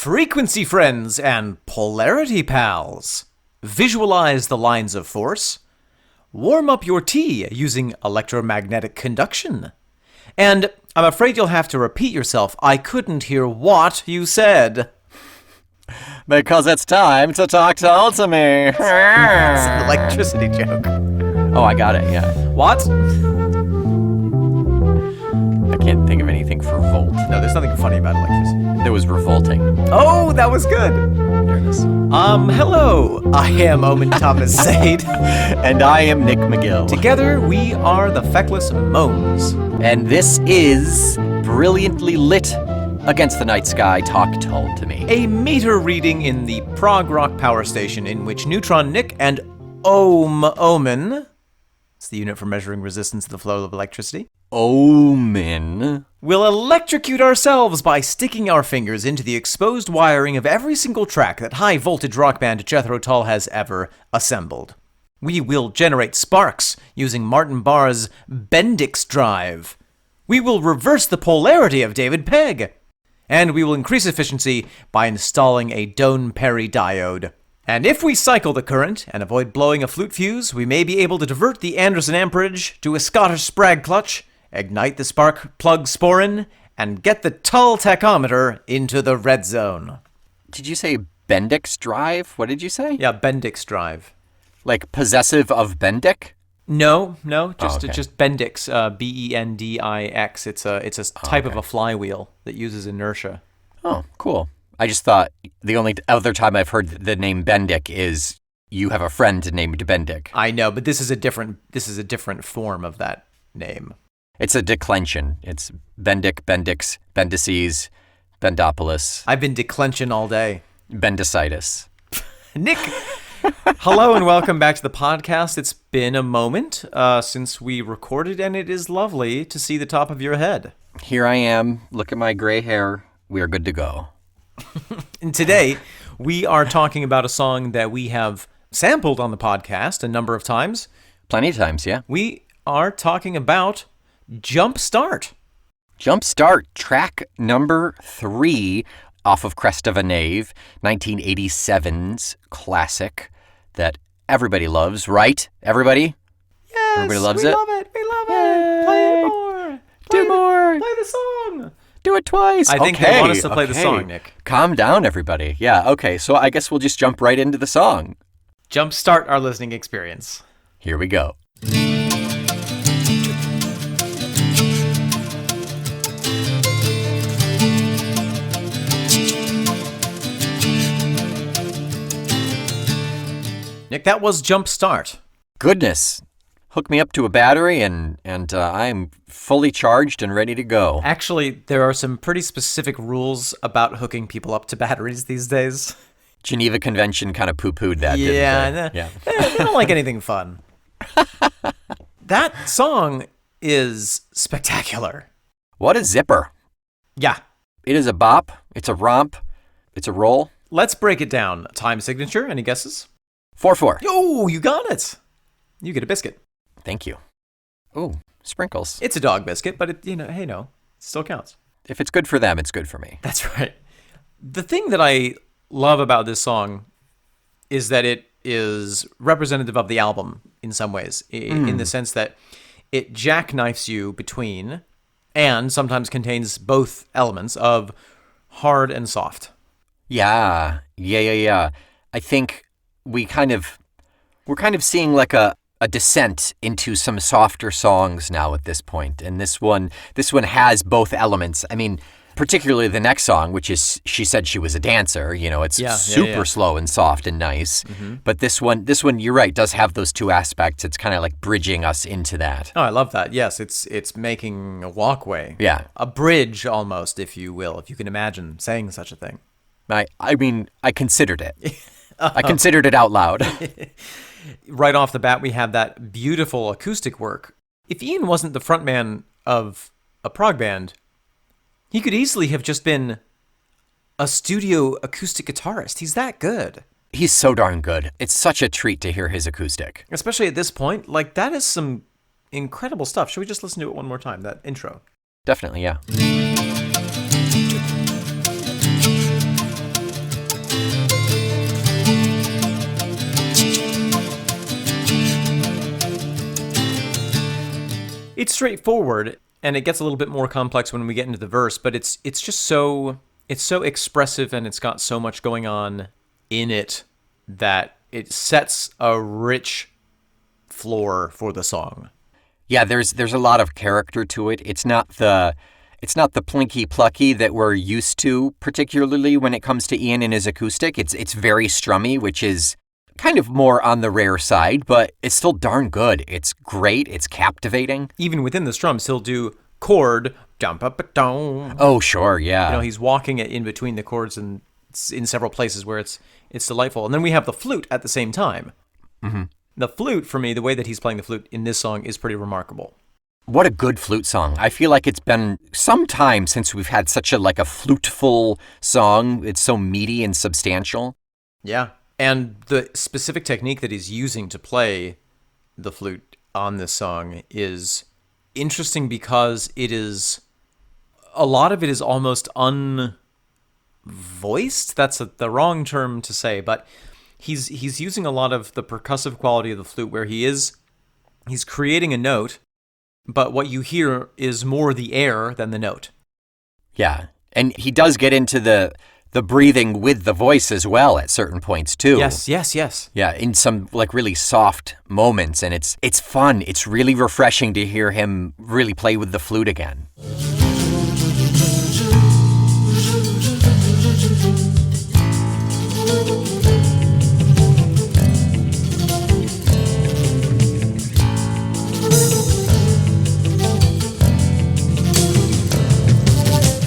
Frequency friends and polarity pals. Visualize the lines of force. Warm up your tea using electromagnetic conduction. And I'm afraid you'll have to repeat yourself. I couldn't hear what you said. Because it's time to talk Tull to me. It's an electricity joke. Oh, I got it, yeah. What? I can't think of anything for volt. No, there's nothing funny about electricity. There was revolting. Oh, that was good. There it is. Hello. I am Omen Thomas Zaid. And I am Nick McGill. Together, we are the Feckless Moans. And this is Brilliantly Lit Against the Night Sky Talk Tull to me. A meter reading in the prog rock power station in which Neutron Nick and Omen, it's the unit for measuring resistance to the flow of electricity, Omen. will electrocute ourselves by sticking our fingers into the exposed wiring of every single track that high-voltage rock band Jethro Tull has ever assembled. We will generate sparks using Martin Barr's Bendix drive. We will reverse the polarity of David Pegg. And we will increase efficiency by installing a Doan-Perry diode. And if we cycle the current and avoid blowing a flute fuse, we may be able to divert the Anderson amperage to a Scottish Sprag clutch, ignite the spark plug sporin, and get the Tull tachometer into the red zone. Did you say Bendix drive? What did you say? Yeah, Bendix drive. Like possessive of Bendick? No, just Bendix, Bendix. It's a type of a flywheel that uses inertia. Oh, cool. I just thought the only other time I've heard the name Bendick is you have a friend named Bendick. I know, but this is a different form of that name. It's a declension. It's Bendick, Bendix, Bendices, Bendopolis. I've been declension all day. Bendicitis. Nick, hello and welcome back to the podcast. It's been a moment since we recorded, and it is lovely to see the top of your head. Here I am. Look at my gray hair. We are good to go. And today, we are talking about a song that we have sampled on the podcast a number of times. Plenty of times, yeah. We are talking about Jump Start. Jump Start, track number 3 off of Crest of a Knave, 1987's classic that everybody loves, right? Everybody? Yes, everybody loves we it? love it. We love it. Play it more. Do more. Play the song. Do it twice. I think they want us to play the song, Nick. Calm down, everybody. Yeah, okay, so I guess we'll just jump right into the song. Jump start our listening experience. Here we go. Nick, that was Jump Start. Goodness. Hook me up to a battery and I'm fully charged and ready to go. Actually, there are some pretty specific rules about hooking people up to batteries these days. Geneva Convention kind of poo-pooed that, didn't they? Yeah. They don't like anything fun. That song is spectacular. What a zipper. Yeah. It is a bop. It's a romp. It's a roll. Let's break it down. Time signature, any guesses? 4-4. Oh, you got it. You get a biscuit. Thank you. Ooh, sprinkles. It's a dog biscuit, but it still counts. If it's good for them, it's good for me. That's right. The thing that I love about this song is that it is representative of the album in some ways, in the sense that it jackknifes you between and sometimes contains both elements of hard and soft. Yeah. I think we're kind of seeing like a descent into some softer songs now at this point. And this one has both elements. I mean, particularly the next song, which is She Said She Was a Dancer. You know, it's super slow and soft and nice. Mm-hmm. But this one, you're right, does have those two aspects. It's kind of like bridging us into that. Oh, I love that. Yes, it's making a walkway. Yeah. A bridge almost, if you will, if you can imagine saying such a thing. I mean, I considered it. I considered it out loud. Right off the bat, we have that beautiful acoustic work. If Ian wasn't the frontman of a prog band, he could easily have just been a studio acoustic guitarist. He's that good. He's so darn good. It's such a treat to hear his acoustic. Especially at this point. Like, that is some incredible stuff. Should we just listen to it one more time, that intro? Definitely, yeah. It's straightforward, and it gets a little bit more complex when we get into the verse, but it's just so expressive, and it's got so much going on in it that it sets a rich floor for the song. Yeah, there's a lot of character to it. It's not the plinky plucky that we're used to, particularly when it comes to Ian and his acoustic. It's very strummy, which is kind of more on the rare side, but it's still darn good. It's great. It's captivating. Even within the strums, he'll do chord, dum-ba-ba-dum. Oh, sure, yeah. He's walking it in between the chords and in several places where it's delightful. And then we have the flute at the same time. Mm-hmm. The flute, for me, the way that he's playing the flute in this song is pretty remarkable. What a good flute song. I feel like it's been some time since we've had such a fluteful song. It's so meaty and substantial. Yeah. And the specific technique that he's using to play the flute on this song is interesting because a lot of it is almost unvoiced. That's the wrong term to say, but he's using a lot of the percussive quality of the flute where he's creating a note, but what you hear is more the air than the note. Yeah. And he does get into the breathing with the voice as well at certain points too. Yes. Yeah, in some really soft moments, and it's fun. It's really refreshing to hear him really play with the flute again.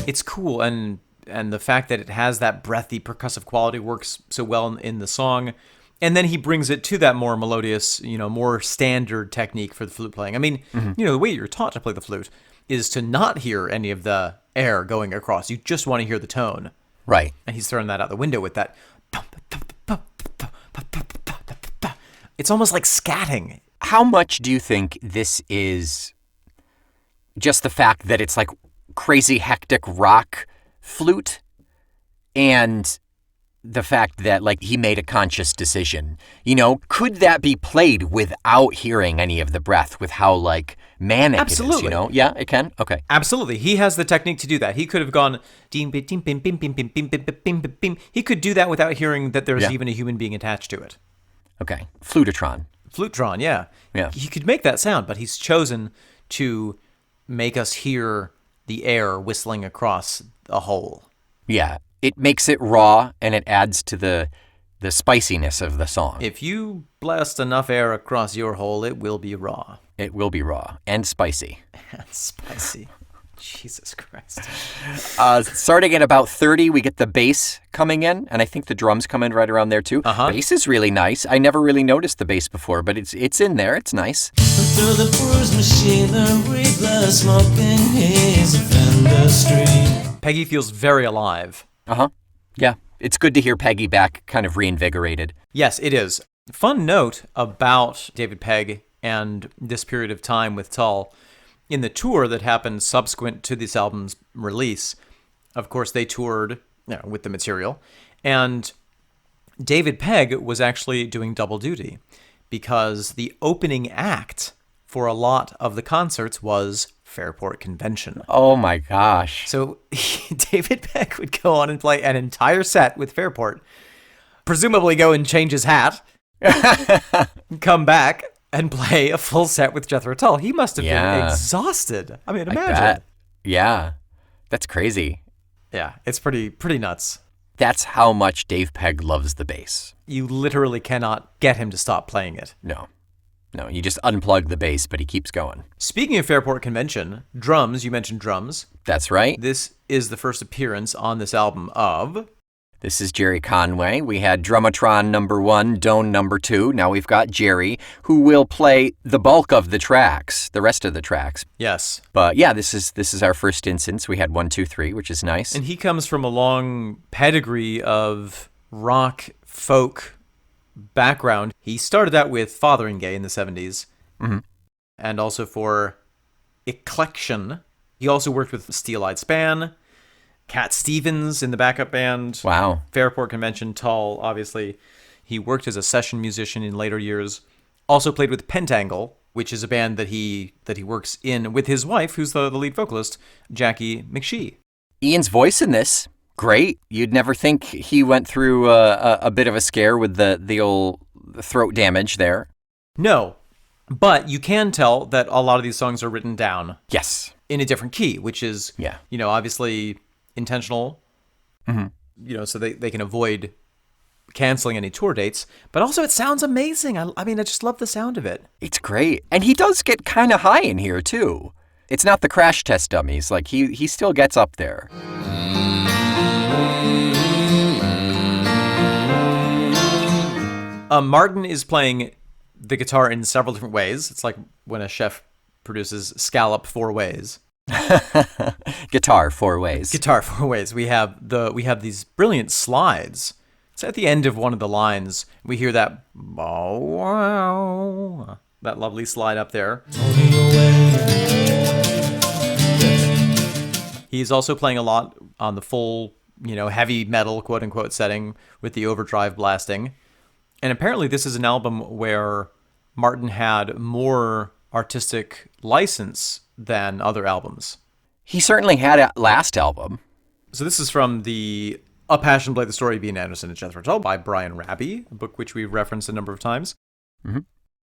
It's cool, and the fact that it has that breathy percussive quality works so well in the song. And then he brings it to that more melodious, more standard technique for the flute playing. I mean, the way you're taught to play the flute is to not hear any of the air going across. You just want to hear the tone. Right. And he's throwing that out the window with that. It's almost like scatting. How much do you think this is just the fact that it's crazy hectic rock flute, and the fact that he made a conscious decision? Could that be played without hearing any of the breath, with how manic Absolutely. it is? Yeah, it can. Okay. Absolutely. He has the technique to do that. He could have gone he could do that without hearing that there's even a human being attached to it. Okay. Flutatron. Flutetron, yeah. Yeah. He could make that sound, but he's chosen to make us hear the air whistling across a hole. Yeah, it makes it raw, and it adds to the spiciness of the song. If you blast enough air across your hole, it will be raw. It will be raw and spicy. Spicy. Jesus Christ. Starting at about 30, we get the bass coming in, and I think the drums come in right around there too. Bass is really nice. I never really noticed the bass before, but it's in there. It's nice. Through the bruised machinery, blood smoking haze of industry. Peggy feels very alive. Yeah, it's good to hear Peggy back, kind of reinvigorated. Yes, it is. Fun note about David Pegg and this period of time with Tull. In the tour that happened subsequent to this album's release, of course, they toured with the material, and David Pegg was actually doing double duty because the opening act for a lot of the concerts was Fairport Convention. Oh my gosh. So David Pegg would go on and play an entire set with Fairport, presumably go and change his hat, come back, and play a full set with Jethro Tull. He must have been exhausted. I mean, imagine. I bet. Yeah, that's crazy. Yeah, it's pretty nuts. That's how much Dave Pegg loves the bass. You literally cannot get him to stop playing it. No, you just unplug the bass, but he keeps going. Speaking of Fairport Convention, drums, you mentioned drums. That's right. This is the first appearance on this album of... This is Jerry Conway. We had Drumatron number 1, Doan number 2. Now we've got Jerry, who will play the bulk of the tracks, the rest of the tracks. Yes. But yeah, this is our first instance. We had 1, 2, 3, which is nice. And he comes from a long pedigree of rock, folk background. He started out with Fotheringay in the 70s. Mm-hmm. And also for Eclection. He also worked with Steel-Eyed Span, Cat Stevens in the backup band. Wow. Fairport Convention, Tull, obviously. He worked as a session musician in later years. Also played with Pentangle which is a band that he works in with his wife, who's the lead vocalist, Jackie McShee. Ian's voice in this, great. You'd never think he went through a bit of a scare with the old throat damage there. No, but you can tell that a lot of these songs are written down. Yes. In a different key, which is, obviously intentional, so they can avoid canceling any tour dates. But also it sounds amazing. I mean, I just love the sound of it. It's great. And he does get kind of high in here, too. It's not the crash test dummies. Like, he still gets up there. Martin is playing the guitar in several different ways. It's like when a chef produces scallop 4 ways. Guitar 4 ways. Guitar 4 ways. We have these brilliant slides. So at the end of one of the lines, we hear that that lovely slide up there. He's also playing a lot on the full, heavy metal, quote unquote, setting with the overdrive blasting. And apparently this is an album where Martin had more artistic license than other albums. He certainly had a last album. So this is from the A Passion Play the Story of Ian Anderson and Jethro Tull by Brian Raby, a book which we've referenced a number of times. Mm-hmm.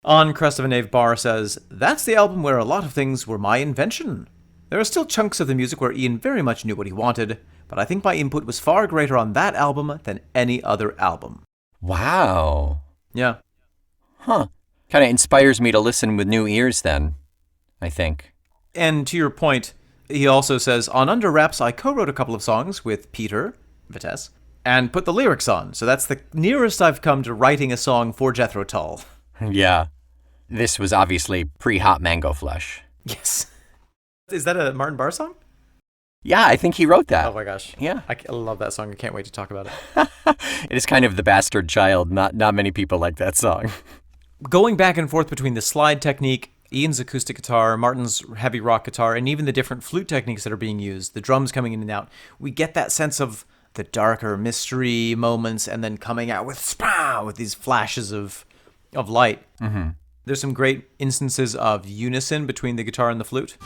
On Crest of a Knave Bar says, "That's the album where a lot of things were my invention. There are still chunks of the music where Ian very much knew what he wanted, but I think my input was far greater on that album than any other album." Wow. Yeah. Huh. Kind of inspires me to listen with new ears then, I think. And to your point, he also says, "On Under Wraps, I co-wrote a couple of songs with Peter Vitesse and put the lyrics on. So that's the nearest I've come to writing a song for Jethro Tull." Yeah. This was obviously pre-Hot Mango Flesh. Yes. Is that a Martin Barr song? Yeah, I think he wrote that. Oh my gosh. Yeah. I love that song. I can't wait to talk about it. It is kind of the bastard child. Not many people like that song. Going back and forth between the slide technique, Ian's acoustic guitar, Martin's heavy rock guitar, and even the different flute techniques that are being used, the drums coming in and out, we get that sense of the darker mystery moments and then coming out with these flashes of light. Mm-hmm. There's some great instances of unison between the guitar and the flute.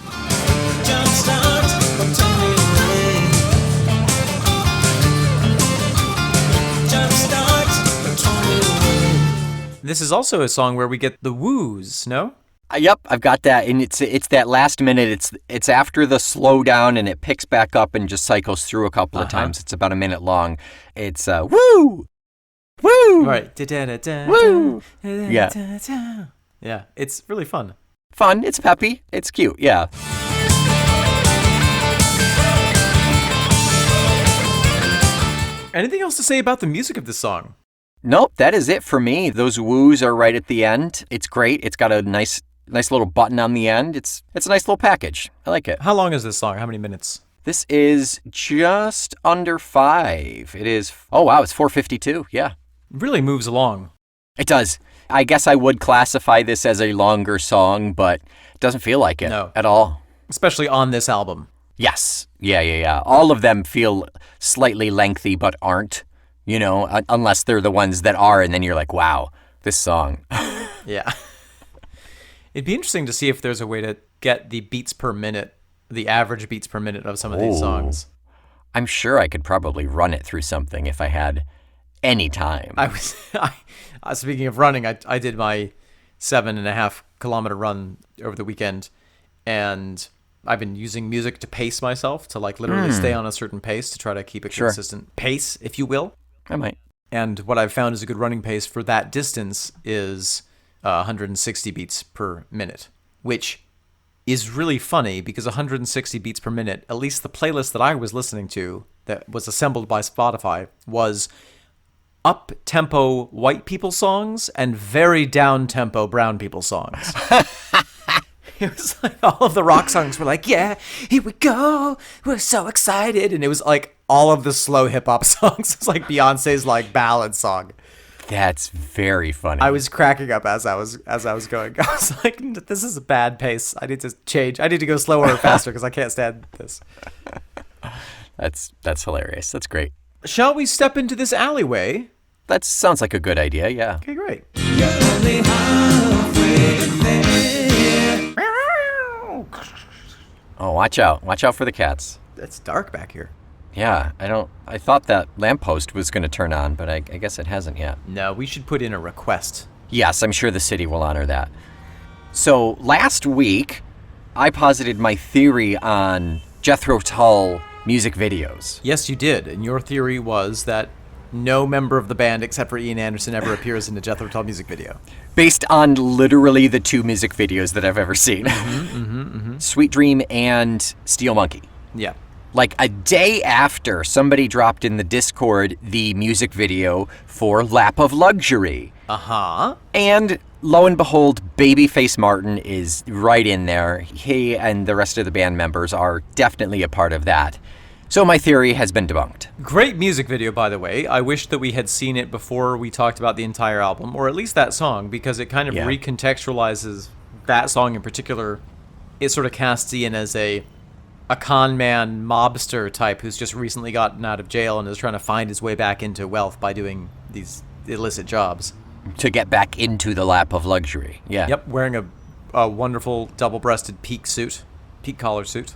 This is also a song where we get the woos, no? Yep, I've got that, and it's that last minute. It's after the slowdown, and it picks back up and just cycles through a couple of times. It's about a minute long. It's woo, woo, right? Woo, yeah, yeah. It's really fun. Fun. It's peppy. It's cute. Yeah. Anything else to say about the music of this song? Nope, that is it for me. Those woos are right at the end. It's great. It's got a nice little button on the end. It's a nice little package. I like it. How long is this song? How many minutes? This is just under 5. It is, oh wow, it's 4:52. Yeah. It really moves along. It does. I guess I would classify this as a longer song, but it doesn't feel like it at all. Especially on this album. Yes. Yeah. All of them feel slightly lengthy, but aren't. Unless they're the ones that are, and then you're like, wow, this song. Yeah. It'd be interesting to see if there's a way to get the beats per minute, the average beats per minute of some of these songs. I'm sure I could probably run it through something if I had any time. Speaking of running, I did my 7.5 kilometer run over the weekend, and I've been using music to pace myself, to literally stay on a certain pace, to try to keep a consistent pace, if you will. I might. And what I've found is a good running pace for that distance is 160 beats per minute, which is really funny because 160 beats per minute, at least the playlist that I was listening to that was assembled by Spotify, was up-tempo white people songs and very down-tempo brown people songs. It was like all of the rock songs were like, yeah, here we go, we're so excited. And it was like all of the slow hip-hop songs. It's like Beyonce's ballad song. That's very funny. I was cracking up as I was going. I was like, this is a bad pace. I need to change. I need to go slower or faster because I can't stand this. That's hilarious. That's great. Shall we step into this alleyway? That sounds like a good idea, yeah. Okay, great. You're only halfway there. Oh, watch out. Watch out for the cats. It's dark back here. Yeah, I thought that lamppost was going to turn on, but I guess it hasn't yet. No, we should put in a request. Yes, I'm sure the city will honor that. So last week, I posited my theory on Jethro Tull music videos. Yes, you did. And your theory was that no member of the band except for Ian Anderson ever appears in a Jethro Tull music video. Based on literally the 2 music videos that I've ever seen. Sweet Dream and Steel Monkey. Yeah. Like a day after, somebody dropped in the Discord the music video for Lap of Luxury. Uh-huh. And lo and behold, Babyface Martin is right in there. He and the rest of the band members are definitely a part of that. So my theory has been debunked. Great music video, by the way. I wish that we had seen it before we talked about the entire album, or at least that song, because it kind of recontextualizes that song in particular. It sort of casts Ian as a con man mobster type who's just recently gotten out of jail and is trying to find his way back into wealth by doing these illicit jobs. To get back into the lap of luxury. Yeah. Yep, wearing a wonderful double-breasted peak collar suit.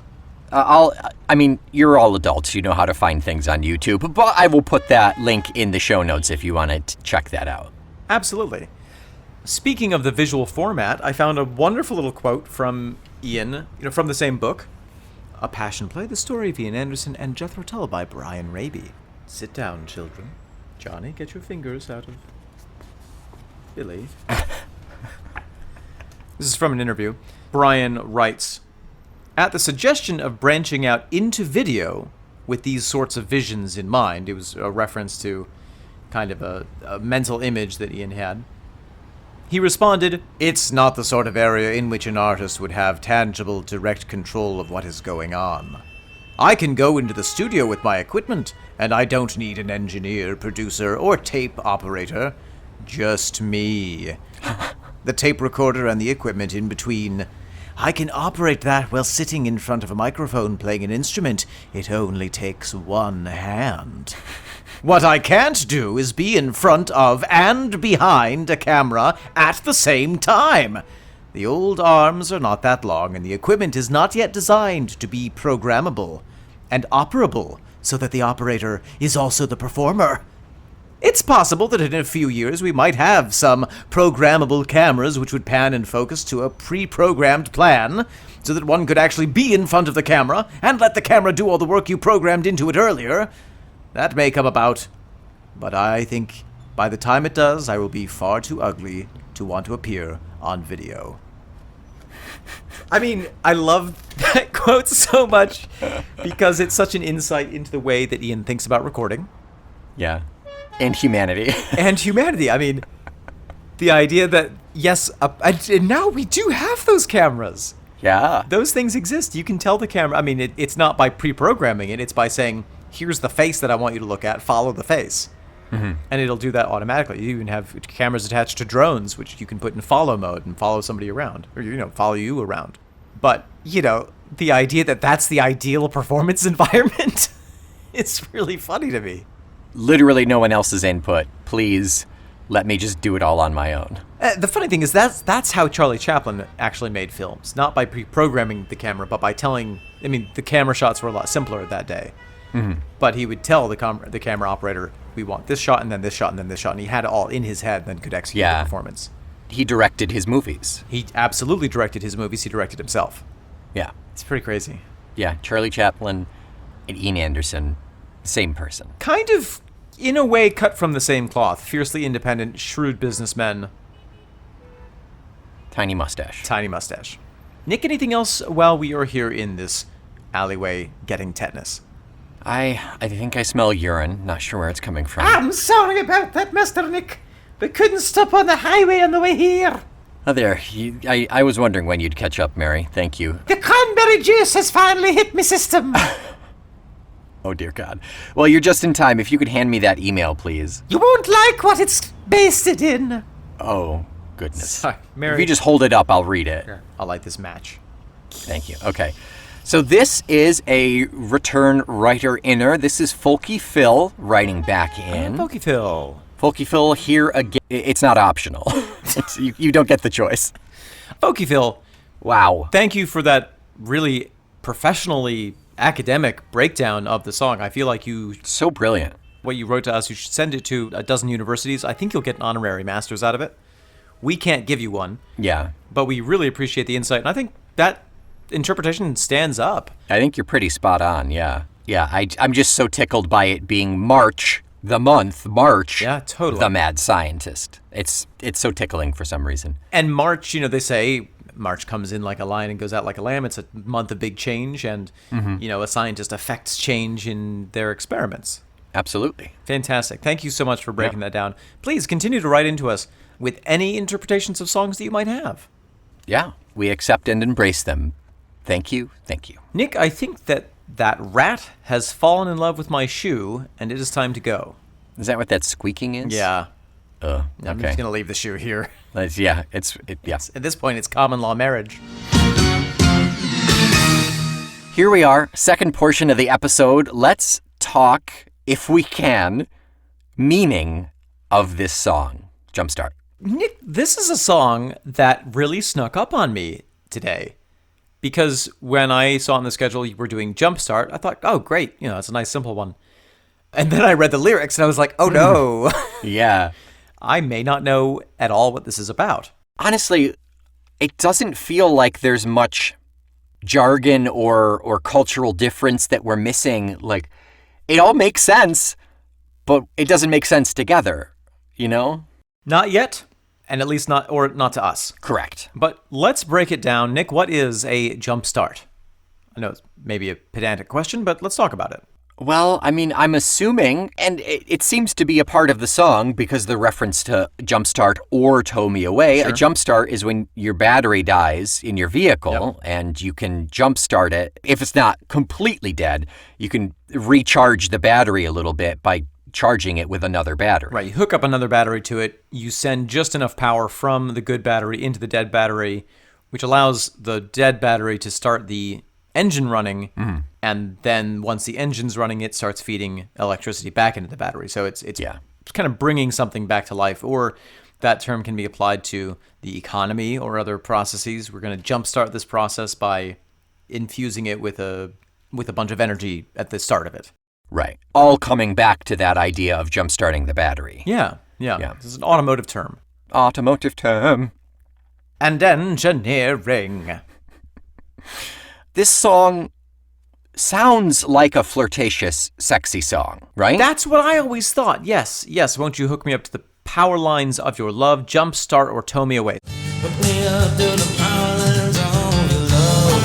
I mean, you're all adults. You know how to find things on YouTube, but I will put that link in the show notes if you want to check that out. Absolutely. Speaking of the visual format, I found a wonderful little quote from Ian, from the same book. A Passion Play, the story of Ian Anderson and Jethro Tull by Brian Raby. Sit down, children. Johnny, get your fingers out of Billy. This is from an interview. Brian writes, at the suggestion of branching out into video with these sorts of visions in mind, it was a reference to kind of a mental image that Ian had, he responded, it's not the sort of area in which an artist would have tangible, direct control of what is going on. I can go into the studio with my equipment, and I don't need an engineer, producer, or tape operator. Just me. The tape recorder and the equipment in between. I can operate that while sitting in front of a microphone playing an instrument. It only takes one hand. What I can't do is be in front of and behind a camera at the same time. The old arms are not that long, and the equipment is not yet designed to be programmable and operable so that the operator is also the performer. It's possible that in a few years we might have some programmable cameras which would pan and focus to a pre-programmed plan so that one could actually be in front of the camera and let the camera do all the work you programmed into it earlier. That may come about, but I think by the time it does, I will be far too ugly to want to appear on video. I mean, I love that quote so much because it's such an insight into the way that Ian thinks about recording. Yeah. And humanity. And humanity. I mean, the idea that, yes, and now we do have those cameras. Yeah. Those things exist. You can tell the camera. I mean, it's not by pre-programming it. It's by saying, here's the face that I want you to look at. Follow the face. Mm-hmm. And it'll do that automatically. You even have cameras attached to drones, which you can put in follow mode and follow somebody around. Or, follow you around. But, the idea that that's the ideal performance environment is really funny to me. Literally no one else's input. Please let me just do it all on my own. The funny thing is that's how Charlie Chaplin actually made films. Not by pre-programming the camera, but by telling... I mean, the camera shots were a lot simpler that day. Mm-hmm. But he would tell the camera operator, we want this shot, and then this shot, and then this shot. And he had it all in his head and then could execute the performance. He directed his movies. He absolutely directed his movies. He directed himself. Yeah. It's pretty crazy. Yeah, Charlie Chaplin and Ian Anderson, same person. Kind of, in a way, cut from the same cloth. Fiercely independent, shrewd businessmen. Tiny mustache. Tiny mustache. Nick, anything else while we are here in this alleyway getting tetanus? I think I smell urine. Not sure where it's coming from. I'm sorry about that, Master Nick. We couldn't stop on the highway on the way here. Oh, there. I was wondering when you'd catch up, Mary. Thank you. The cranberry juice has finally hit my system. Oh, dear God. Well, you're just in time. If you could hand me that email, please. You won't like what it's basted in. Oh, goodness. Sorry, Mary. If you just hold it up, I'll read it. Here, I'll light this match. Thank you. Okay. So this is a return writer inner. This is Folky Phil writing back in. Folky Phil. Folky Phil here again. It's not optional. You don't get the choice. Folky Phil. Wow. Thank you for that really professionally academic breakdown of the song. I feel like So brilliant. what you wrote to us, you should send it to a dozen universities. I think you'll get an honorary master's out of it. We can't give you one. Yeah. But we really appreciate the insight. And I think that interpretation stands up. I think you're pretty spot on, yeah. Yeah, I'm just so tickled by it being March, the month, March. Yeah, totally. The mad scientist. It's so tickling for some reason. And March, they say March comes in like a lion and goes out like a lamb. It's a month of big change. And, a scientist affects change in their experiments. Absolutely. Fantastic. Thank you so much for breaking that down. Please continue to write into us with any interpretations of songs that you might have. Yeah, we accept and embrace them. Thank you. Thank you. Nick, I think that rat has fallen in love with my shoe, and it is time to go. Is that what that squeaking is? Yeah. Okay. I'm just going to leave the shoe here. Yeah. At this point, it's common law marriage. Here we are, second portion of the episode. Let's talk, if we can, meaning of this song. Jumpstart. Nick, this is a song that really snuck up on me today. Because when I saw on the schedule you were doing Jumpstart, I thought, oh, great. It's a nice, simple one. And then I read the lyrics and I was like, oh, no. Yeah. I may not know at all what this is about. Honestly, it doesn't feel like there's much jargon or cultural difference that we're missing. Like, it all makes sense, but it doesn't make sense together, Not yet. And at least not to us. Correct. But let's break it down. Nick, what is a jump start? I know it's maybe a pedantic question, but let's talk about it. Well, I mean, I'm assuming, and it seems to be a part of the song because the reference to jumpstart or tow me away. Sure. A jumpstart is when your battery dies in your vehicle, and you can jumpstart it. If it's not completely dead, you can recharge the battery a little bit by charging it with another battery. Right, you hook up another battery to it, you send just enough power from the good battery into the dead battery, which allows the dead battery to start the engine running, and then once the engine's running, it starts feeding electricity back into the battery. So it's kind of bringing something back to life, or that term can be applied to the economy or other processes. We're going to jumpstart this process by infusing it with a bunch of energy at the start of it. Right. All coming back to that idea of jump-starting the battery. Yeah. This is an automotive term. Automotive term. And engineering. This song sounds like a flirtatious, sexy song, right? That's what I always thought. Yes. Won't you hook me up to the power lines of your love, jumpstart or tow me away? Hook me up to the power lines of your love.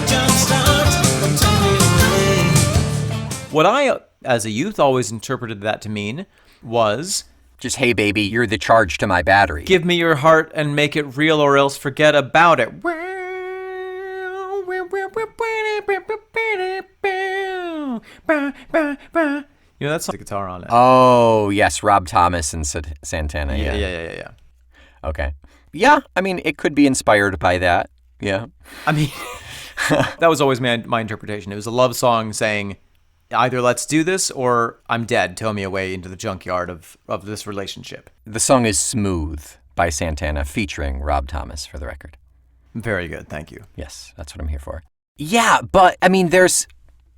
Jumpstart or tow me away. What I, as a youth, always interpreted that to mean was, just, hey, baby, you're the charge to my battery. give me your heart and make it real or else forget about it. That's the guitar on it. Oh, yes, Rob Thomas and Santana. Yeah. Okay. Yeah, I mean, it could be inspired by that. Yeah. I mean, that was always my interpretation. It was a love song saying, either let's do this or I'm dead. Tow me away into the junkyard of this relationship. The song is Smooth by Santana, featuring Rob Thomas, for the record. Very good. Thank you. Yes, that's what I'm here for. Yeah, but, I mean, there's...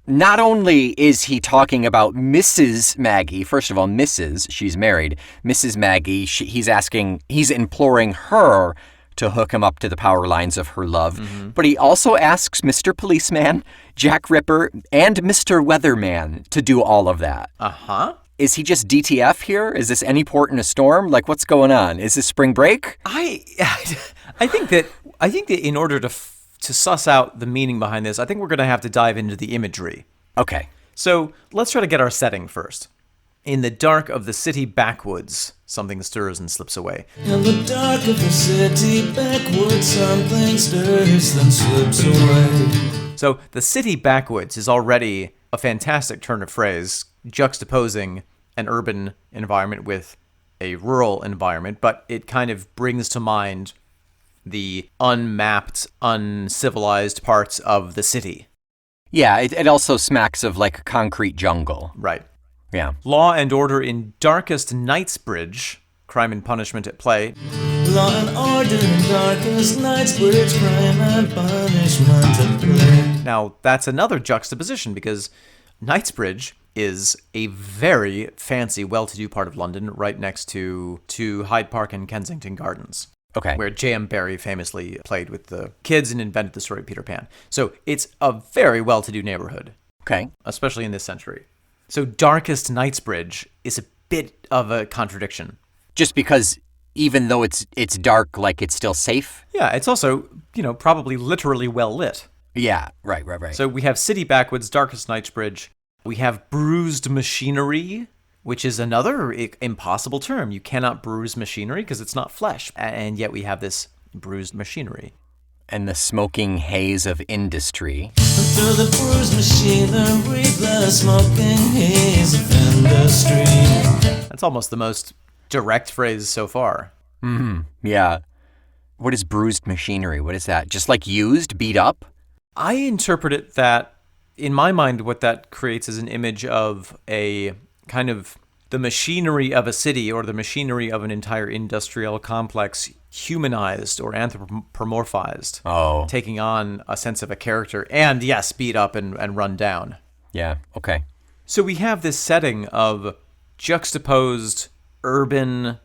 Not only is he talking about Mrs. Maggie, first of all, Mrs., she's married, Mrs. Maggie, he's imploring her to hook him up to the power lines of her love. But he also asks Mr. Policeman, Jack Ripper, and Mr. Weatherman to do all of that. Uh-huh. Is he just DTF here? Is this any port in a storm? Like, what's going on? Is this spring break? I think that in order to suss out the meaning behind this, I think we're going to have to dive into the imagery. Okay. So let's try to get our setting first. In the dark of the city backwoods, something stirs and slips away. In the dark of the city backwoods, something stirs then slips away. So the city backwoods is already a fantastic turn of phrase, juxtaposing an urban environment with a rural environment, but it kind of brings to mind the unmapped, uncivilized parts of the city. Yeah, it also smacks of like a concrete jungle. Right. Yeah. Law and order in darkest Knightsbridge Crime and Punishment at play. Law and order in darkest nights, bridge crime and punishment at play. Now, that's another juxtaposition because Knightsbridge is a very fancy, well-to-do part of London right next to Hyde Park and Kensington Gardens. Okay. Where J.M. Barrie famously played with the kids and invented the story of Peter Pan. So it's a very well-to-do neighborhood. Okay. Especially in this century. So darkest Knightsbridge is a bit of a contradiction. Just because even though it's dark, like it's still safe? Yeah, it's also, probably literally well lit. Yeah, right. So we have City Backwoods, darkest Knightsbridge. We have bruised machinery, which is another impossible term. You cannot bruise machinery because it's not flesh. And yet we have this bruised machinery. And the smoking haze of industry. Through the bruised machinery, the smoking haze of industry. That's almost the most direct phrase so far. Yeah. What is bruised machinery? What is that? Just like used, beat up? I interpret it that, in my mind, what that creates is an image of a kind of the machinery of a city or the machinery of an entire industrial complex humanized or anthropomorphized. Oh. Taking on a sense of a character and, yes, beat up and run down. Yeah, okay. So we have this setting of juxtaposed urban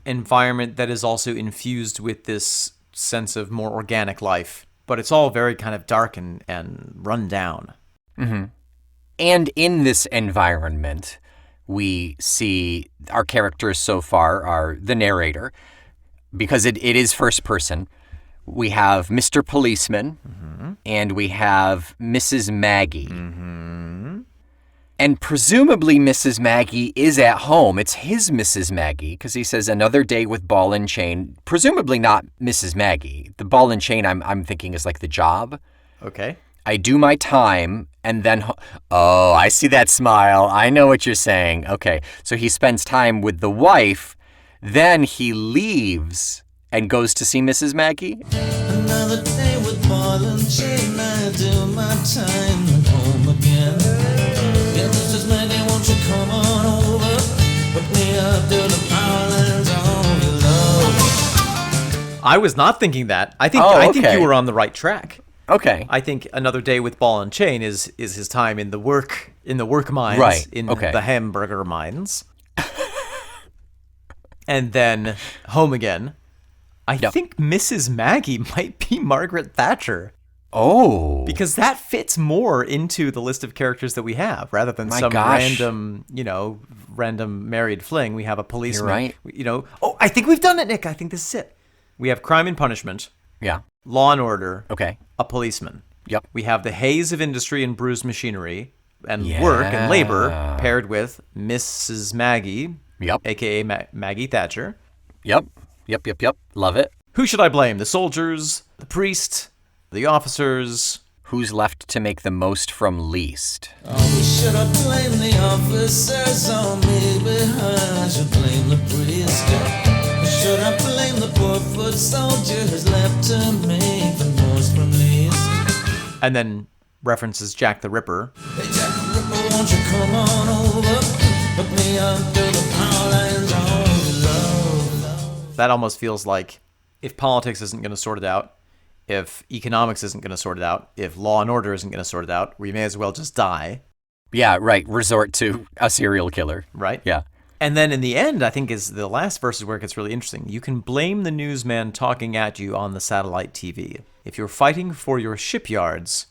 environment that is also infused with this sense of more organic life. But it's all very kind of dark and run down. Mm-hmm. And in this environment, we see our characters so far are the narrator, because it is first person. We have Mr. Policeman, and we have Mrs. Maggie. And presumably Mrs. Maggie is at home. It's his Mrs. Maggie, because he says another day with ball and chain. Presumably not Mrs. Maggie. The ball and chain I'm thinking is like the job. Okay. I do my time and then... Oh, I see that smile. I know what you're saying. Okay, so he spends time with the wife, then he leaves and goes to see Mrs. Maggie? Another day with ball and chain, I do my time and home again. Yeah, Mrs. Maggie, won't you come on over? Put me up to the power lines on your love. I was not thinking that. I think you were on the right track. Okay. I think another day with ball and chain is his time in the work mines, right. in okay. the hamburger mines. And then home again. I think Mrs. Maggie might be Margaret Thatcher. Oh. Because that fits more into the list of characters that we have, rather than random married fling. We have a policeman. You're right. I think we've done it, Nick. I think this is it. We have crime and punishment. Yeah. Law and order. Okay. A policeman. Yep. We have the haze of industry and bruised machinery and work and labor paired with Mrs. Maggie. Yep. A.k.a. Maggie Thatcher. Yep. Love it. Who should I blame? The soldiers, the priest, the officers? Who's left to make the most from least? Oh, should I blame the officers or maybe I should blame the priest? Should I blame the poor foot soldiers left to make the most from least? And then references Jack the Ripper. Hey, Jack the Ripper, won't you come on over? Put me up to the power lines on your love. That almost feels like if politics isn't going to sort it out, if economics isn't going to sort it out, if law and order isn't going to sort it out, we may as well just die. Yeah, right. Resort to a serial killer. Right? Yeah. And then in the end, I think is the last verse is where it gets really interesting. You can blame the newsman talking at you on the satellite TV. If you're fighting for your shipyards,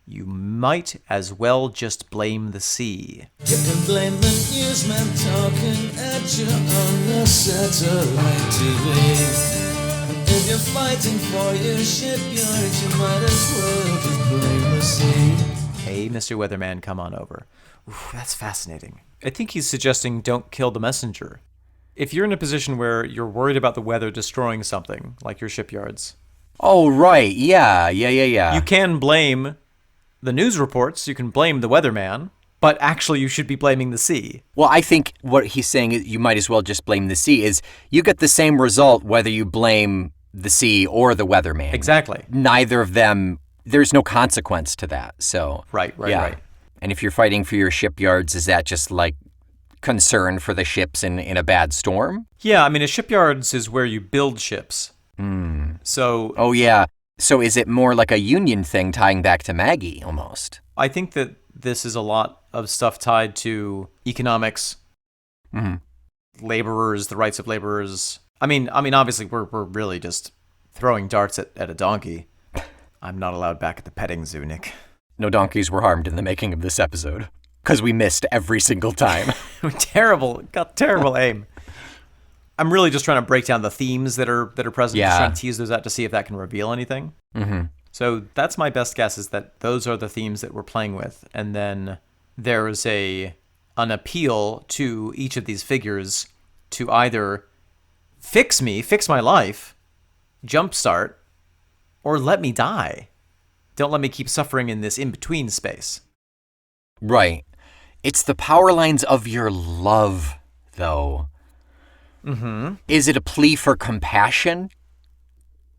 you might as well just blame the sea. You can blame the newsman talking at you on the satellite TV. If you're fighting for your shipyards, you might as well just blame the sea. Hey, Mr. Weatherman, come on over. Ooh, that's fascinating. I think he's suggesting don't kill the messenger. If you're in a position where you're worried about the weather destroying something, like your shipyards. Oh, right. Yeah. You can blame the news reports, you can blame the weatherman, but actually you should be blaming the sea. Well, I think what he's saying is you might as well just blame the sea is you get the same result whether you blame the sea or the weatherman. Exactly. Neither of them, there's no consequence to that. So Right. And if you're fighting for your shipyards, is that just like concern for the ships in a bad storm. Yeah, I mean, a shipyards is where you build ships. So... Oh, yeah. So is it more like a union thing tying back to Maggie, almost? I think that this is a lot of stuff tied to economics, laborers, the rights of laborers. I mean, obviously, we're really just throwing darts at a donkey. I'm not allowed back at the petting zoo, Nick. No donkeys were harmed in the making of this episode, because we missed every single time. Got terrible aim. I'm really just trying to break down the themes that are present, just trying to tease those out to see if that can reveal anything. So that's my best guess, is that those are the themes that we're playing with. And then there is an appeal to each of these figures to either fix my life, jumpstart, or let me die. Don't let me keep suffering in this in-between space. Right. It's the power lines of your love, though. Is it a plea for compassion?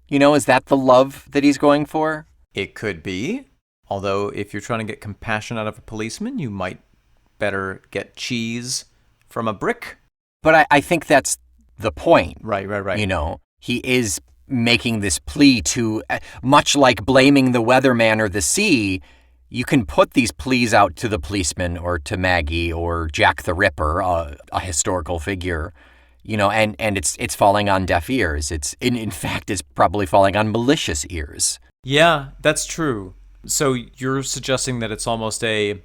Is that the love that he's going for? It could be. Although, if you're trying to get compassion out of a policeman, you might better get cheese from a brick. But I think that's the point. Right. He is making this plea to, much like blaming the weatherman or the sea, you can put these pleas out to the policeman or to Maggie or Jack the Ripper, a historical figure. And it's falling on deaf ears. In fact, it's probably falling on malicious ears. Yeah, that's true. So you're suggesting that it's almost a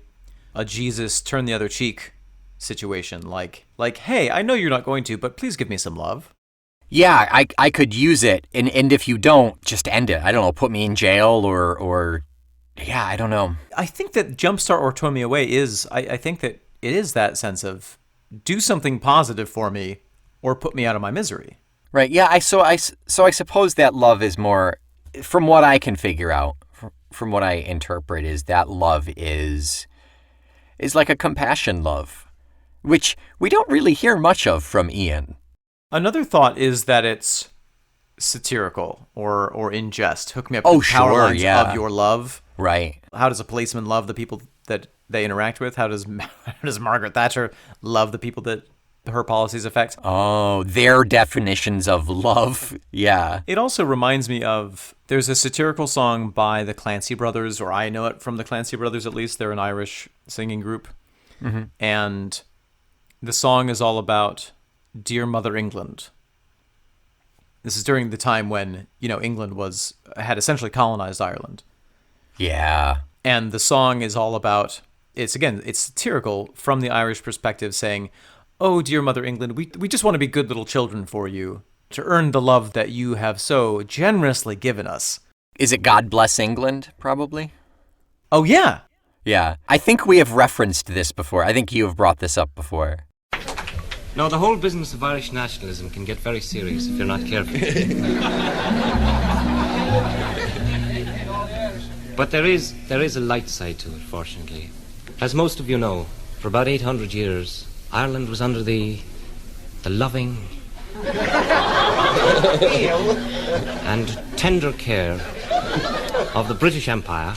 Jesus turn the other cheek situation. Like, hey, I know you're not going to, but please give me some love. Yeah, I could use it. And if you don't, just end it. I don't know, put me in jail or yeah, I don't know. I think that Jumpstart or Turn Me Away is, I think that it is that sense of do something positive for me, or put me out of my misery. Right. Yeah. So I suppose that love is more, from what I can figure out, from what I interpret, is that love is like a compassion love, which we don't really hear much of from Ian. Another thought is that it's satirical or in jest. Hook me up with the power lines of your love. Right. How does a policeman love the people that they interact with? How does Margaret Thatcher love the people that her policies affect? Oh, their definitions of love. Yeah. It also reminds me of, there's a satirical song by the Clancy Brothers, or I know it from the Clancy Brothers at least. They're an Irish singing group. And the song is all about Dear Mother England. This is during the time when, England had essentially colonized Ireland. Yeah. And the song is all about, it's satirical from the Irish perspective, saying, oh, dear Mother England, we just want to be good little children for you, to earn the love that you have so generously given us. Is it God Bless England, probably? Oh, yeah. Yeah. I think we have referenced this before. I think you have brought this up before. No, the whole business of Irish nationalism can get very serious if you're not careful. But there is a light side to it, fortunately. As most of you know, for about 800 years, Ireland was under the loving and tender care of the British Empire.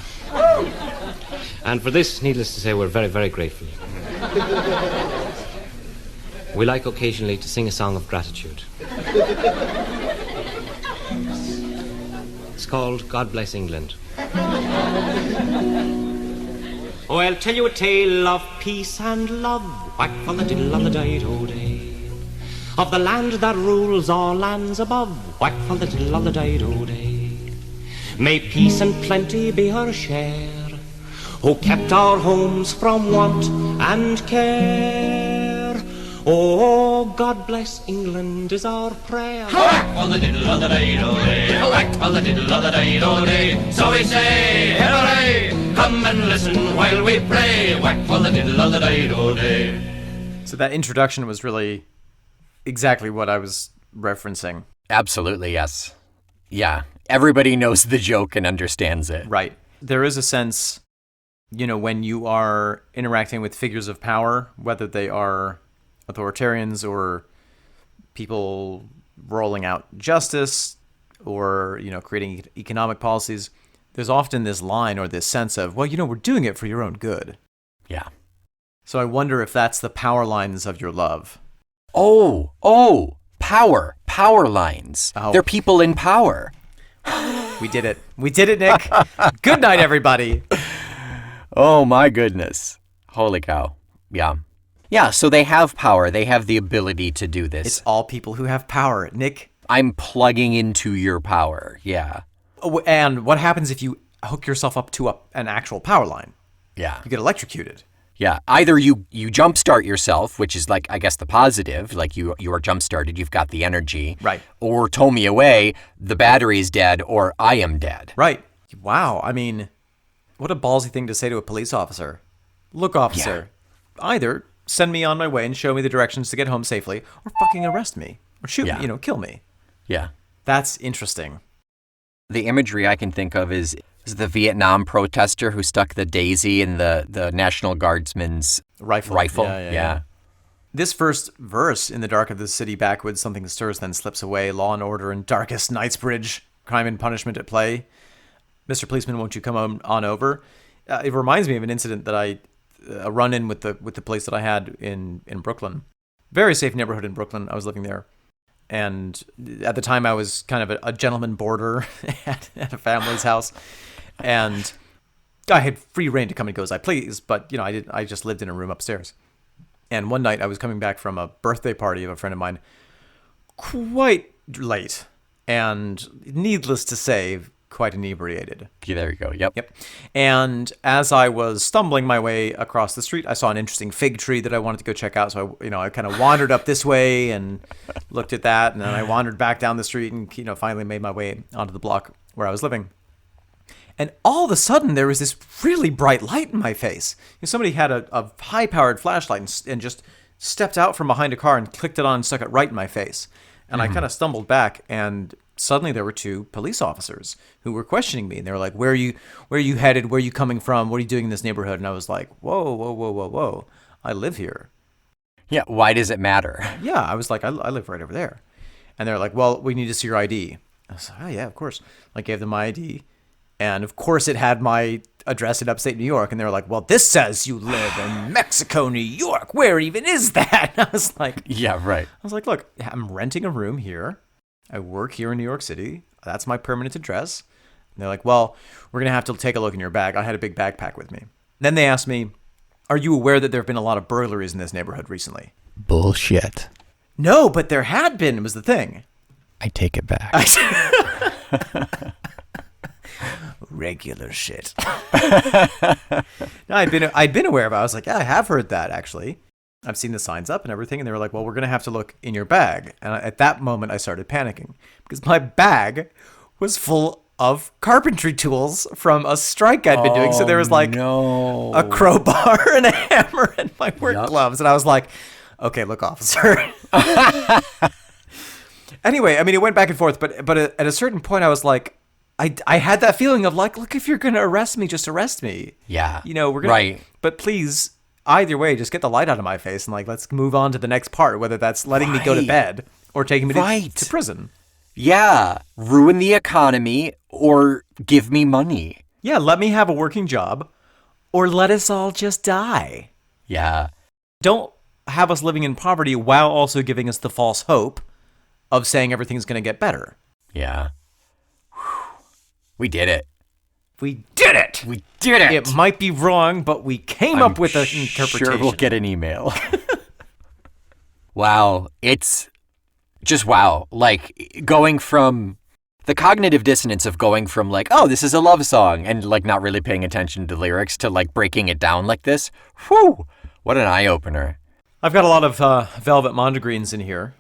And for this, needless to say, we're very, very grateful. We like occasionally to sing a song of gratitude. It's called God Bless England. Oh, I'll tell you a tale of peace and love, whack for the diddle on the dido-day, of the land that rules all lands above, whack for the diddle on the dido-day. May peace and plenty be her share, who kept our homes from want and care. Oh, God bless England is our prayer. Whack for the diddle on the dido-day, whack for the diddle on the dido-day. So we say, hooray! Come and listen while we pray. Whack for the diddle on the dido-day. So that introduction was really exactly what I was referencing. Absolutely, yes. Yeah, everybody knows the joke and understands it. Right. There is a sense, when you are interacting with figures of power, whether they are authoritarians or people rolling out justice or, creating economic policies, there's often this line or this sense of, well, we're doing it for your own good. Yeah. So I wonder if that's the power lines of your love. Oh, power lines. Oh. They're people in power. We did it. We did it, Nick. Good night, everybody. Oh my goodness. Holy cow. Yeah. Yeah, so they have power. They have the ability to do this. It's all people who have power, Nick. I'm plugging into your power. Yeah. Oh, and what happens if you hook yourself up to an actual power line? Yeah. You get electrocuted. Yeah. Either you jumpstart yourself, which is like, I guess, the positive, like you are jump-started, you've got the energy. Right. Or tow me away, the battery's dead, or I am dead. Right. Wow. I mean, what a ballsy thing to say to a police officer. Look, officer, either send me on my way and show me the directions to get home safely, or fucking arrest me. Or shoot me, kill me. Yeah. That's interesting. The imagery I can think of is the Vietnam protester who stuck the daisy in the National Guardsman's rifle. Yeah. This first verse, in the dark of the city backwoods, something stirs, then slips away. Law and order in darkest Knightsbridge. Crime and punishment at play. Mr. Policeman, won't you come on over? It reminds me of an incident that a run-in with the police that I had in Brooklyn. Very safe neighborhood in Brooklyn. I was living there. And at the time, I was kind of a gentleman boarder at a family's house. And I had free reign to come and go as I pleased, but, I just lived in a room upstairs. And one night, I was coming back from a birthday party of a friend of mine quite late. And needless to say, quite inebriated. Okay, there you go. Yep. And as I was stumbling my way across the street, I saw an interesting fig tree that I wanted to go check out. So I kind of wandered up this way and looked at that, and then I wandered back down the street and finally made my way onto the block where I was living. And all of a sudden, there was this really bright light in my face. Somebody had a high-powered flashlight and just stepped out from behind a car and clicked it on and stuck it right in my face. And I kind of stumbled back, and suddenly there were two police officers who were questioning me. And they were like, where are you headed? Where are you coming from? What are you doing in this neighborhood? And I was like, whoa. I live here. Yeah, why does it matter? Yeah, I was like, I live right over there. And they're like, well, we need to see your ID. I was like, oh, yeah, of course. I gave them my ID. And of course it had my address in upstate New York. And they were like, well, this says you live in Mexico, New York. Where even is that? And I was like, yeah, right. I was like, look, I'm renting a room here. I work here in New York City. That's my permanent address. And they're like, well, we're going to have to take a look in your bag. I had a big backpack with me. Then they asked me, are you aware that there have been a lot of burglaries in this neighborhood recently? Bullshit. No, but there had been, was the thing. I take it back. Regular shit. No, I'd been aware of it. I was like, yeah, I have heard that, actually. I've seen the signs up and everything. And they were like, well, we're going to have to look in your bag. And at that moment, I started panicking because my bag was full of carpentry tools from a strike I'd been doing. So there was like a crowbar and a hammer and my work gloves. And I was like, okay, look, officer. Anyway, I mean, it went back and forth. But at a certain point, I was like, I had that feeling of like, look, if you're going to arrest me, just arrest me. Yeah. We're going to. Right. But please, either way, just get the light out of my face and like, let's move on to the next part, whether that's letting me go to bed or taking me to prison. Yeah. Ruin the economy or give me money. Yeah. Let me have a working job or let us all just die. Yeah. Don't have us living in poverty while also giving us the false hope of saying everything's going to get better. Yeah. We did it. We did it. We did it. It might be wrong, but we came up with an interpretation. Sure, we'll get an email. Wow. It's just wow. Like going from the cognitive dissonance of going from like, oh, this is a love song and like not really paying attention to lyrics to like breaking it down like this. Whew. What an eye opener. I've got a lot of Velvet Mondegreens in here.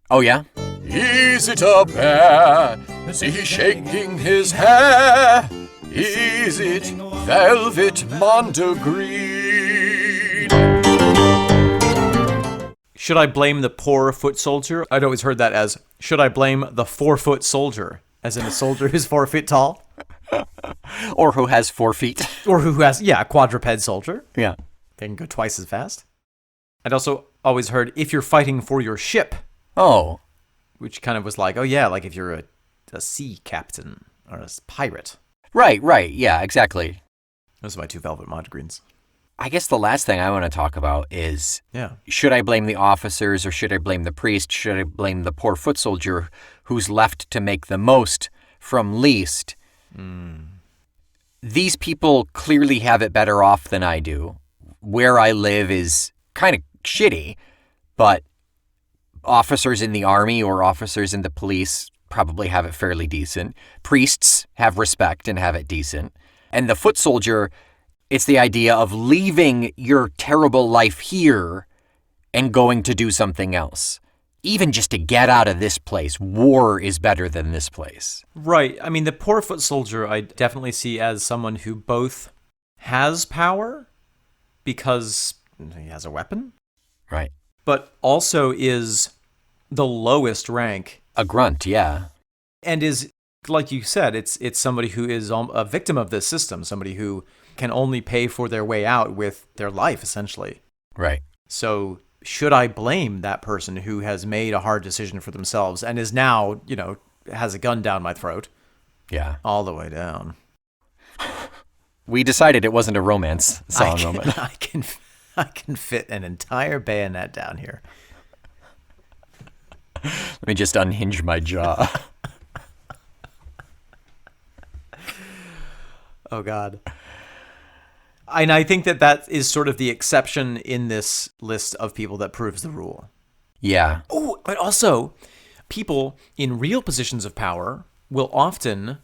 Oh, yeah? Is it a bear? Is he shaking his hair? Is it Velvet Mondegreen? Should I blame the poor foot soldier? I'd always heard that as, should I blame the 4-foot soldier? As in a soldier who's 4 feet tall? Or who has 4 feet. Or who has, a quadruped soldier. Yeah. They can go twice as fast. I'd also always heard, if you're fighting for your ship. Oh. Which kind of was like, oh yeah, like if you're a sea captain or a pirate. Right, yeah, exactly. Those are my 2 Velvet Mondegreens. I guess the last thing I want to talk about is, Yeah. should I blame the officers or should I blame the priest? Should I blame the poor foot soldier who's left to make the most from least? These people clearly have it better off than I do. Where I live is kind of shitty, but officers in the army or officers in the police probably have it fairly decent. Priests have respect and have it decent. And the foot soldier, it's the idea of leaving your terrible life here and going to do something else. Even just to get out of this place, war is better than this place. Right. I mean, the poor foot soldier I definitely see as someone who both has power because he has a weapon, Right. but also is the lowest rank A grunt, yeah. and is, like you said, it's somebody who is a victim of this system, somebody who can only pay for their way out with their life, essentially. Right. So should I blame that person who has made a hard decision for themselves and is now, has a gun down my throat Yeah. all the way down? We decided it wasn't a romance song moment. I can fit an entire bayonet down here. Let me just unhinge my jaw. Oh, God. And I think that is sort of the exception in this list of people that proves the rule. Yeah. Oh, but also, people in real positions of power will often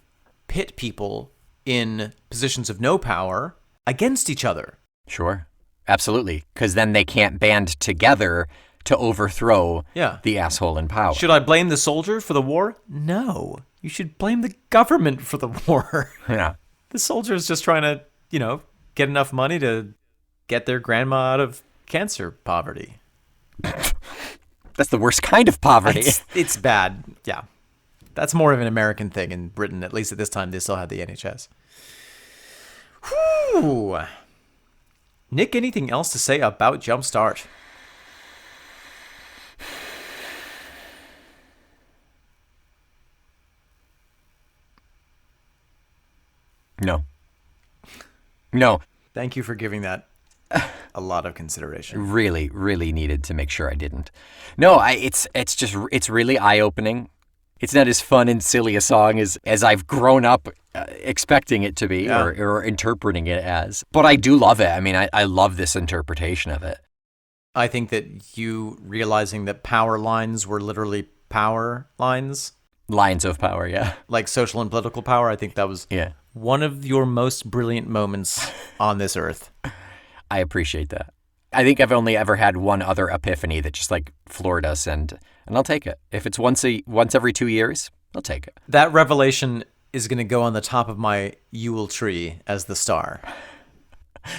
pit people in positions of no power against each other. Sure. Absolutely. Because then they can't band together to overthrow the asshole in power. Should I blame the soldier for the war? No. You should blame the government for the war. Yeah. The soldier is just trying to, get enough money to get their grandma out of cancer poverty. That's the worst kind of poverty. It's bad. Yeah. That's more of an American thing. In Britain, at least at this time, they still had the NHS. Whew. Nick, anything else to say about Jumpstart? No. Thank you for giving that a lot of consideration. Really, really needed to make sure I didn't. No, it's really eye-opening. It's not as fun and silly a song as I've grown up expecting it to be or interpreting it as. But I do love it. I mean, I love this interpretation of it. I think that you realizing that power lines were literally power lines. Lines of power, yeah. Like social and political power. I think that was one of your most brilliant moments on this earth. I appreciate that. I think I've only ever had one other epiphany that just floored us, and I'll take it. If it's once every 2 years, I'll take it. That revelation is going to go on the top of my Yule tree as the star.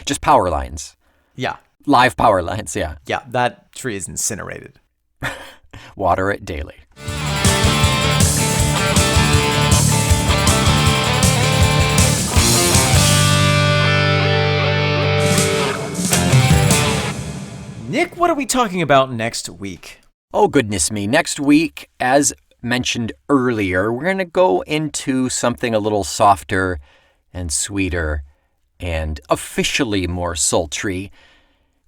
Just power lines. Yeah. Live power lines, yeah. Yeah, that tree is incinerated. Water it daily. Nick, what are we talking about next week? Oh, goodness me. Next week, as mentioned earlier, we're going to go into something a little softer and sweeter and officially more sultry.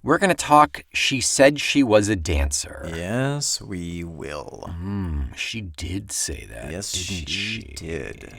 We're going to talk She Said She Was a Dancer. Yes, we will. She did say that, Yes, didn't she did.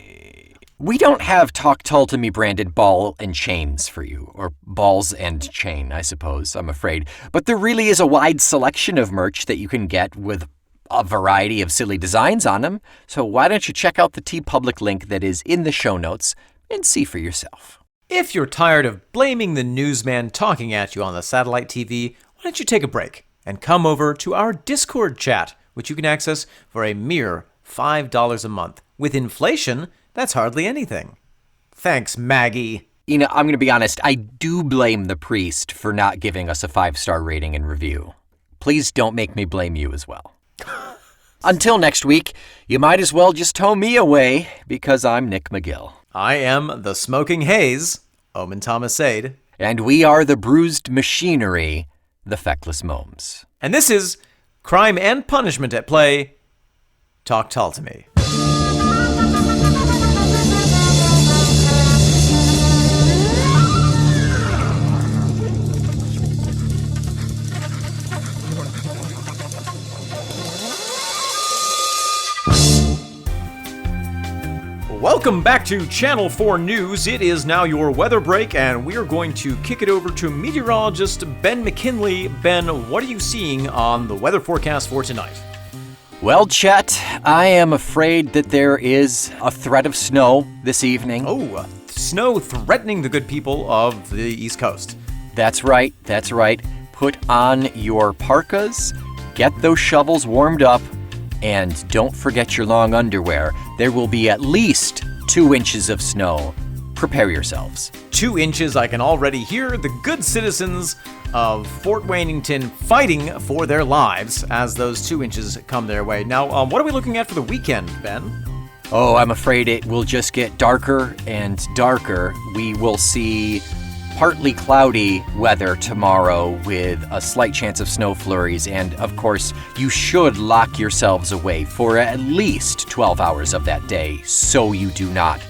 We don't have Talk Tull to Me branded ball and chains for you, or balls and chain, I suppose, I'm afraid. But there really is a wide selection of merch that you can get with a variety of silly designs on them. So why don't you check out the TeePublic link that is in the show notes and see for yourself. If you're tired of blaming the newsman talking at you on the satellite TV, why don't you take a break and come over to our Discord chat, which you can access for a mere $5 a month. With inflation, that's hardly anything. Thanks, Maggie. I'm going to be honest, I do blame the priest for not giving us a 5-star rating and review. Please don't make me blame you as well. Until next week, you might as well just tow me away, because I'm Nick McGill. I am the Smoking Haze, Omen Thomas Sade. And we are the Bruised Machinery, the Feckless Momes. And this is Crime and Punishment at Play. Talk Tull to Me. Welcome back to Channel 4 News. It is now your weather break, and we are going to kick it over to meteorologist Ben McKinley. Ben, what are you seeing on the weather forecast for tonight? Well, Chet, I am afraid that there is a threat of snow this evening. Oh, snow threatening the good people of the East Coast. That's right. Put on your parkas, get those shovels warmed up, and don't forget your long underwear. There will be at least 2 inches of snow. Prepare yourselves. 2 inches. I can already hear the good citizens of Fort Waynington fighting for their lives as those 2 inches come their way. Now, what are we looking at for the weekend, Ben? Oh, I'm afraid it will just get darker and darker. We will see partly cloudy weather tomorrow with a slight chance of snow flurries. And of course, you should lock yourselves away for at least 12 hours of that day so you do not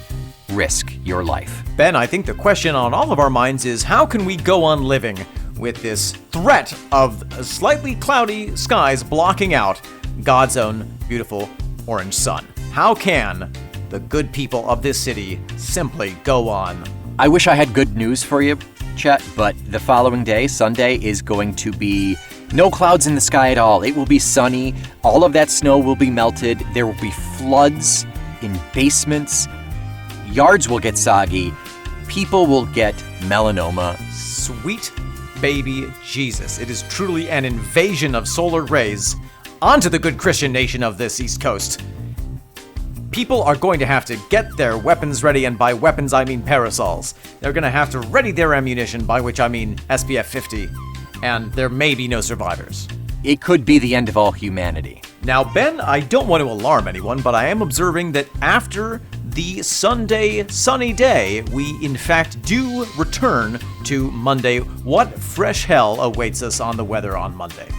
risk your life. Ben, I think the question on all of our minds is how can we go on living with this threat of slightly cloudy skies blocking out God's own beautiful orange sun? How can the good people of this city simply go on? I wish I had good news for you, Chet, but the following day, Sunday, is going to be no clouds in the sky at all. It will be sunny. All of that snow will be melted. There will be floods in basements. Yards will get soggy. People will get melanoma. Sweet baby Jesus. It is truly an invasion of solar rays onto the good Christian nation of this East Coast. People are going to have to get their weapons ready, and by weapons I mean parasols. They're going to have to ready their ammunition, by which I mean SPF 50, and there may be no survivors. It could be the end of all humanity. Now, Ben, I don't want to alarm anyone, but I am observing that after the Sunday sunny day, we in fact do return to Monday. What fresh hell awaits us on the weather on Monday?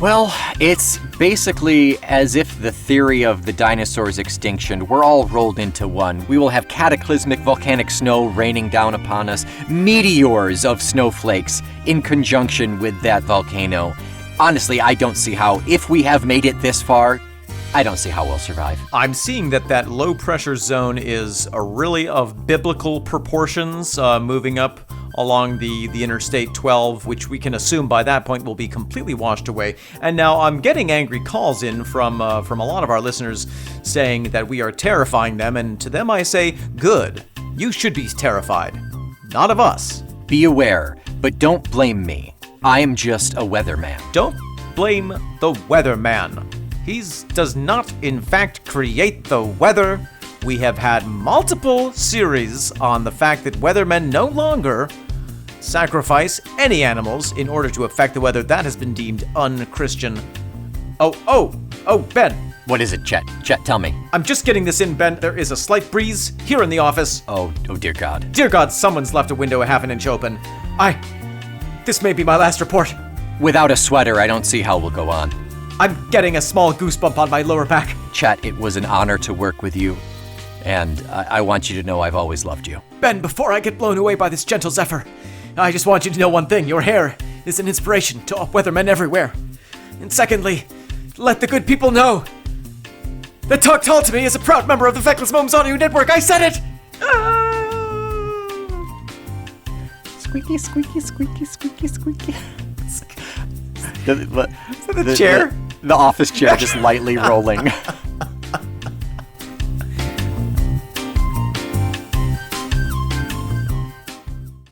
Well, it's basically as if the theory of the dinosaurs' extinction were all rolled into one. We will have cataclysmic volcanic snow raining down upon us, meteors of snowflakes in conjunction with that volcano. Honestly, I don't see how, if we have made it this far, I don't see how we'll survive. I'm seeing that low pressure zone is really of biblical proportions, moving up along the Interstate 12, which we can assume by that point will be completely washed away. And now I'm getting angry calls in from a lot of our listeners saying that we are terrifying them, and to them I say, good. You should be terrified, not of us. Be aware, but don't blame me. I am just a weatherman. Don't blame the weatherman. He does not, in fact, create the weather. We have had multiple series on the fact that weathermen no longer sacrifice any animals in order to affect the weather. That has been deemed unchristian. Oh, Ben. What is it, Chet? Chet, tell me. I'm just getting this in, Ben. There is a slight breeze here in the office. Oh, dear God. Dear God, someone's left a window a half an inch open. This may be my last report. Without a sweater, I don't see how we'll go on. I'm getting a small goosebump on my lower back. Chet, it was an honor to work with you, and I want you to know I've always loved you. Ben, before I get blown away by this gentle zephyr, I just want you to know one thing. Your hair is an inspiration to all weathermen everywhere. And secondly, let the good people know that Talk Tall to Me is a proud member of the Feckless Moms Audio Network. I said it! Squeaky, squeaky, squeaky, squeaky, squeaky. The chair? The office chair just lightly rolling.